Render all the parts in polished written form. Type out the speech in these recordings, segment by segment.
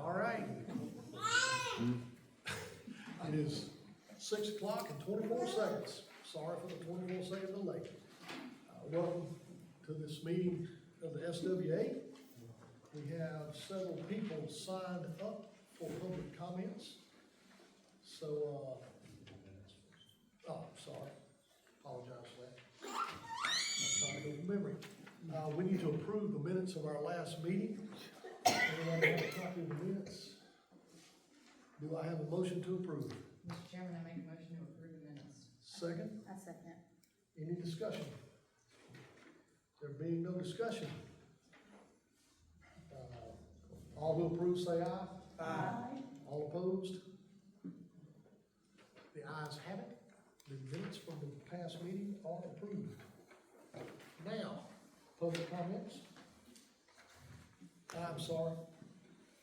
All right. It is 6 o'clock and 24 seconds. Sorry for the 24-second delay. Welcome to this meeting of the SWA. We have several people signed up for public comments. So, sorry. Apologize for that. I'm trying to go from memory. We need to approve the minutes of our last meeting. Anyone have a copy of the minutes? Do I have a motion to approve? Mr. Chairman, I make a motion to approve the minutes. Second? I second. Any discussion? There being no discussion. All who approve say aye. Aye. All opposed? The ayes have it. The minutes from the past meeting are approved. Now, public comments. I'm sorry,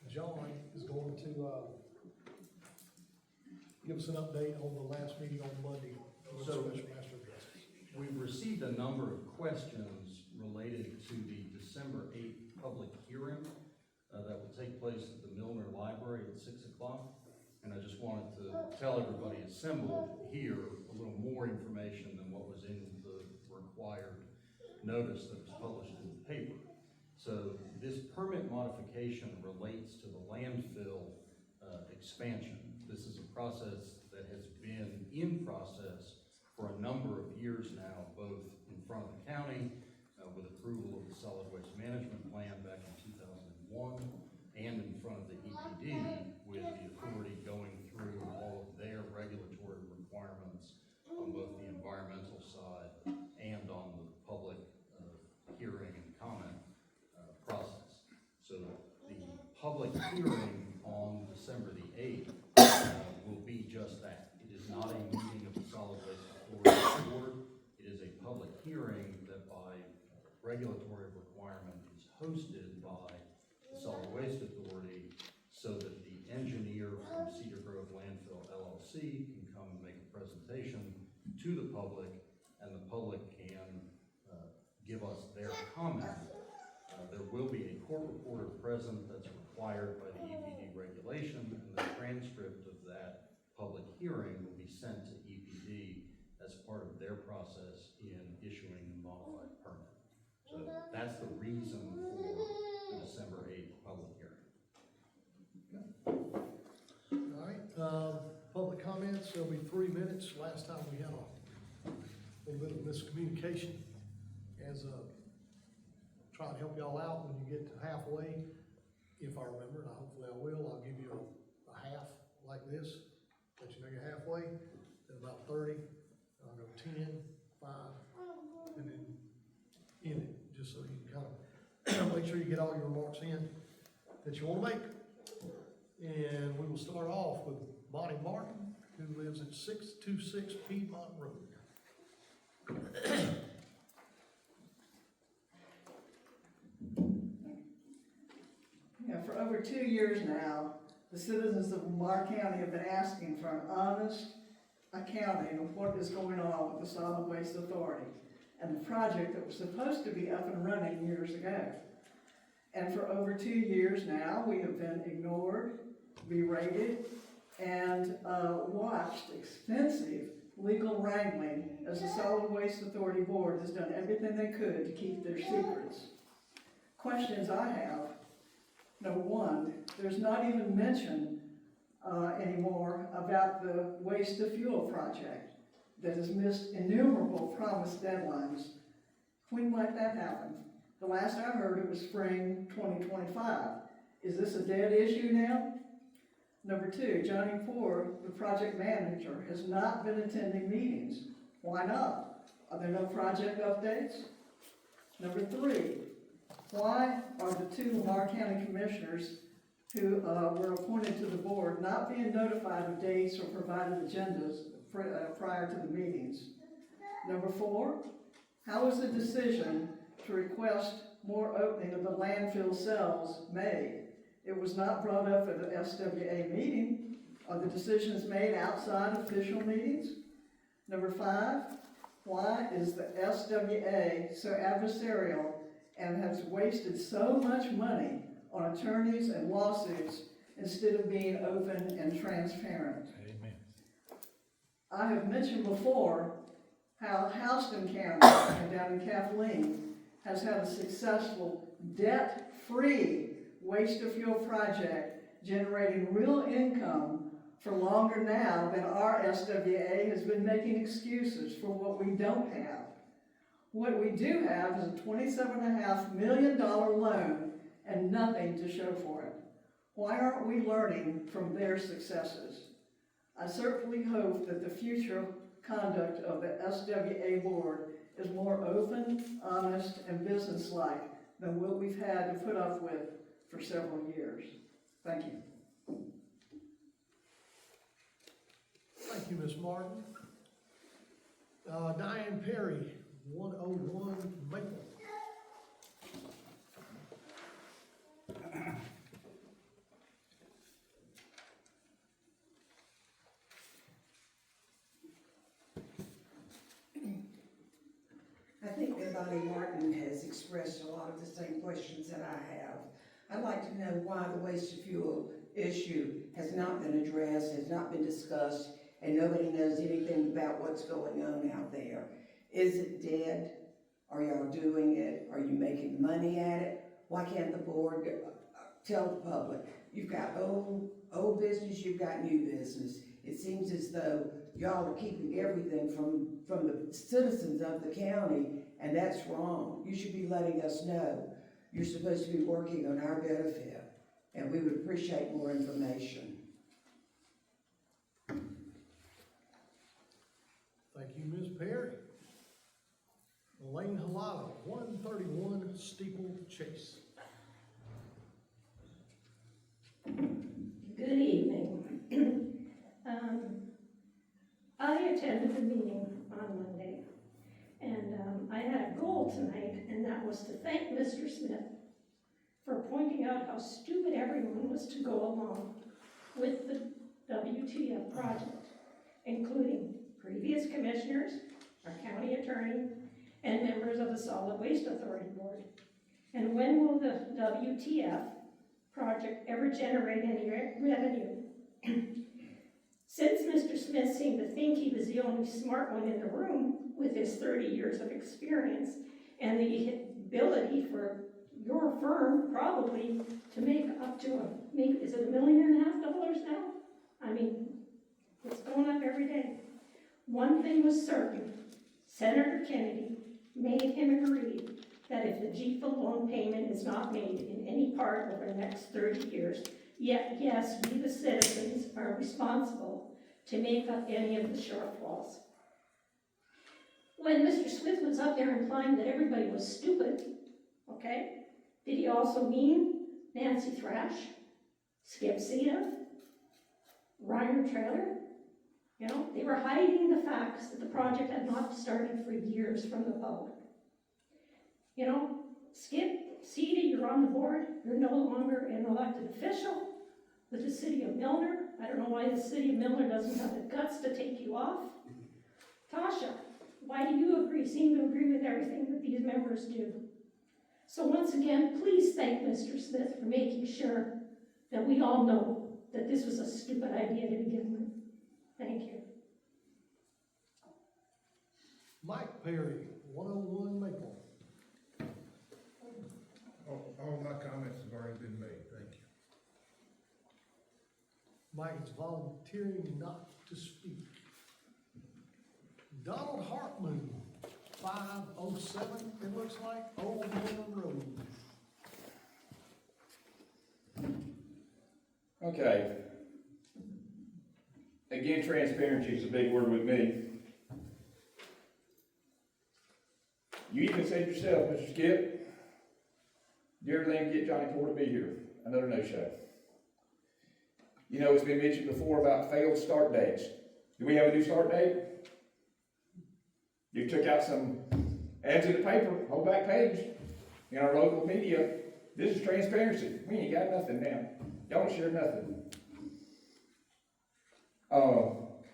John is going to give us an update on the last meeting on Monday. So, Special master guest. we've received a number of questions related to the December 8th public hearing that will take place at the Milner Library at 6 o'clock. And I just wanted to tell everybody assembled here a little more information than what was in the required notice that was published in the paper. So this permit modification relates to the landfill expansion. This is a process that has been in process for a number of years now, both in front of the county with approval of the solid waste management plan back in 2001, and in front of the EPD with the authority going through all of their regulatory requirements on both the environmental side and on the public hearing and comment process. So the public hearing on December the 8th will be just that. It is not a meeting of the Solid Waste Authority Board. It is a public hearing that by regulatory requirement is hosted by the Solid Waste Authority so that the engineer from Cedar Grove Landfill LLC can come and make a presentation to the public, and the public can give us their comment. There will be a court reporter present that's required by the EPD regulation, and the transcript of that public hearing will be sent to EPD as part of their process in issuing the modified permit. So that's the reason for the December 8th public hearing. All right, public comments, there'll be 3 minutes. Last time we had a little bit of miscommunication. As try to help y'all out when you get to halfway, if I remember, and hopefully I will, I'll give you a half like this, let you know you're halfway, then about 30, I'll go 10, 5, and then end it, just so you can kind of make sure you get all your remarks in that you want to make. And we will start off with Bonnie Martin, who lives at 626 Piedmont Road. For over 2 years now, the citizens of Lamar County have been asking for an honest accounting of what is going on with the Solid Waste Authority and the project that was supposed to be up and running years ago. And for over 2 years now, we have been ignored, berated, and watched extensive legal wrangling as the Solid Waste Authority Board has done everything they could to keep their secrets. Questions I have. Number one, there's not even mention anymore about the waste to fuel project that has missed innumerable promised deadlines. When might that happen? The last I heard it was spring 2025. Is this a dead issue now? Number two, Johnny Ford, the project manager, has not been attending meetings. Why not? Are there no project updates? Number three, why are the 2 Lamar County commissioners who were appointed to the board not being notified of dates or provided agendas prior to the meetings? Number 4, how was the decision to request more opening of the landfill cells made? It was not brought up at the SWA meeting. Are the decisions made outside official meetings? Number 5, why is the SWA so adversarial and has wasted so much money on attorneys and lawsuits instead of being open and transparent. Amen. I have mentioned before how Houston County and down in Kathleen has had a successful debt-free waste-to-fuel project generating real income for longer now than our SWA has been making excuses for what we don't have. What we do have is a $27.5 million loan and nothing to show for it. Why aren't we learning from their successes? I certainly hope that the future conduct of the SWA board is more open, honest, and businesslike than what we've had to put up with for several years. Thank you. Thank you, Ms. Martin. Diane Perry, 101 Maple. I think that Bonnie Martin has expressed a lot of the same questions that I have. I'd like to know why the waste to fuel issue has not been addressed, has not been discussed, and nobody knows anything about what's going on out there. Is it dead? Are y'all doing it? Are you making money at it? Why can't the board tell the public? You've got old business, you've got new business. It seems as though y'all are keeping everything from the citizens of the county, and that's wrong. You should be letting us know. You're supposed to be working on our benefit, and we would appreciate more information. Thank you, Ms. Perry. Elaine Halata, 131 Steeple Chase. Good evening. I attended the meeting on Monday, and I had a goal tonight, and that was to thank Mr. Smith for pointing out how stupid everyone was to go along with the WTF project, including previous commissioners, our county attorney, and members of the Solid Waste Authority Board. And when will the WTF project ever generate any revenue? Since Mr. Smith seemed to think he was the only smart one in the room with his 30 years of experience and the ability for your firm probably to make up to is it $1.5 million now? I mean, it's going up every day. One thing was certain, Senator Kennedy made him agree that if the GFA loan payment is not made in any part over the next 30 years, yet yes, we the citizens are responsible to make up any of the shortfalls. When Mr. Smith was up there implying that everybody was stupid, okay, did he also mean Nancy Thrash, Skip Sita, Ryan Trailer? You know, they were hiding the facts that the project had not started for years from the public. You know, Skip Sita, you're on the board, you're no longer an elected official with the city of Milner. I don't know why the city of Milner doesn't have the guts to take you off. Tasha, why do you seem to agree with everything that these members do? So once again, please thank Mr. Smith for making sure that we all know that this was a stupid idea to begin with. Thank you. Mike Perry, 101 Maple. All my comments have already been made, thank you. Mike is volunteering not to speak. Donald Hartman, 507, it looks like, Old Milner Road. Okay. Again, transparency is a big word with me. You even said yourself, Mr. Skip, do everything to get Johnny Poor to be here. Another no-show. You know, it's been mentioned before about failed start dates. Do we have a new start date? You took out some ads in the paper, whole back page, in our local media. This is transparency. We ain't got nothing now. Y'all don't share nothing.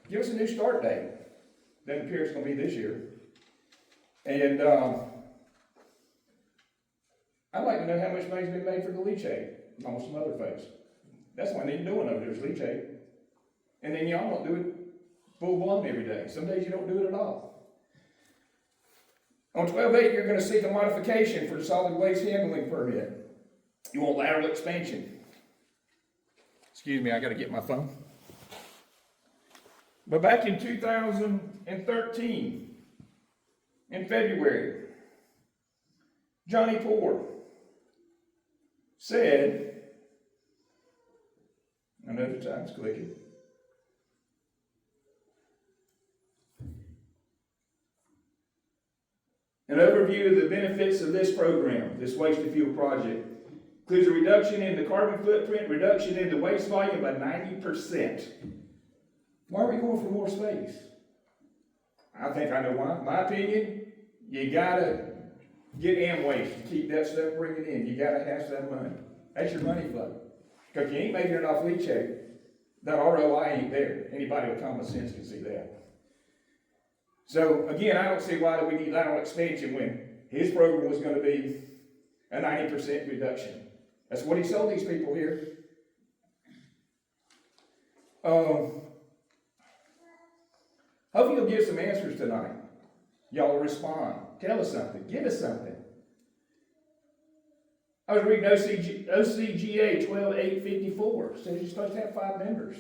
Give us a new start date. Doesn't appear it's going to be this year. And I'd like to know how much money's been made for the leachate, along with some other folks. That's why they ain't doing over there, is leachate. And then y'all don't do it full blown every day. Some days you don't do it at all. On 12.8, you're gonna seek a modification for the solid waste handling permit. You want lateral expansion. Excuse me, I gotta get my phone. But back in 2013, in February, Johnny Poor said, I know the time's clicking. An overview of the benefits of this program, this waste to fuel project, includes a reduction in the carbon footprint, reduction in the waste volume by 90%. Why are we going for more space? I think I know why. My opinion, you gotta get Amwaste to keep that stuff bringing in. You gotta have that money. That's your money flow. Because you ain't making it off leachate. That ROI ain't there. Anybody with common sense can see that. So again, I don't see why do we need lateral expansion when his program was going to be a 90% reduction. That's what he sold these people here. Hopefully you'll give some answers tonight. Y'all will respond. Tell us something. Give us something. I was reading OCGA 12.854. Says you're supposed to have 5 members.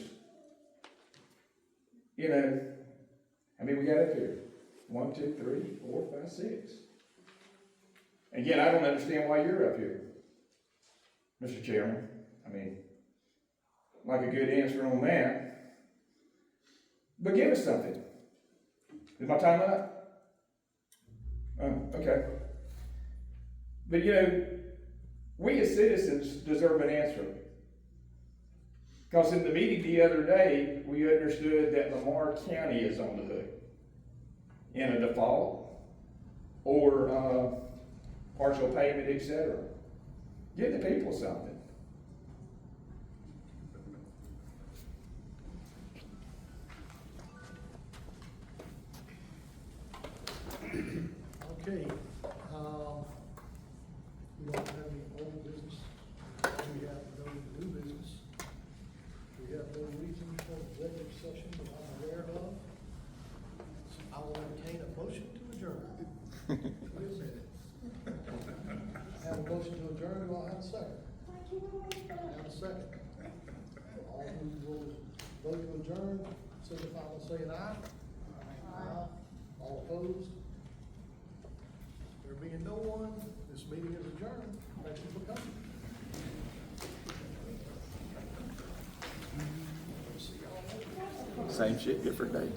You know, I mean, we got up here. 1, 2, 3, 4, 5, 6. Again, I don't understand why you're up here, Mr. Chairman. I mean, like a good answer on that. But give us something. Is my time up? Oh, okay. But you know, we as citizens deserve an answer. Because in the meeting the other day, we understood that Lamar County is on the hook in a default or partial payment, etc. Give the people something. Okay, we don't have any old business. We have no new business. We have no reason for executive session that I'm aware of. So I will entertain a motion to adjourn. Wait a minute. I have a motion to adjourn. Do I have a second? I have a second. All who will vote to adjourn, signify by saying aye. Aye. All opposed? There being no one, this meeting is adjourned. Thank you for coming. Same shit, different day.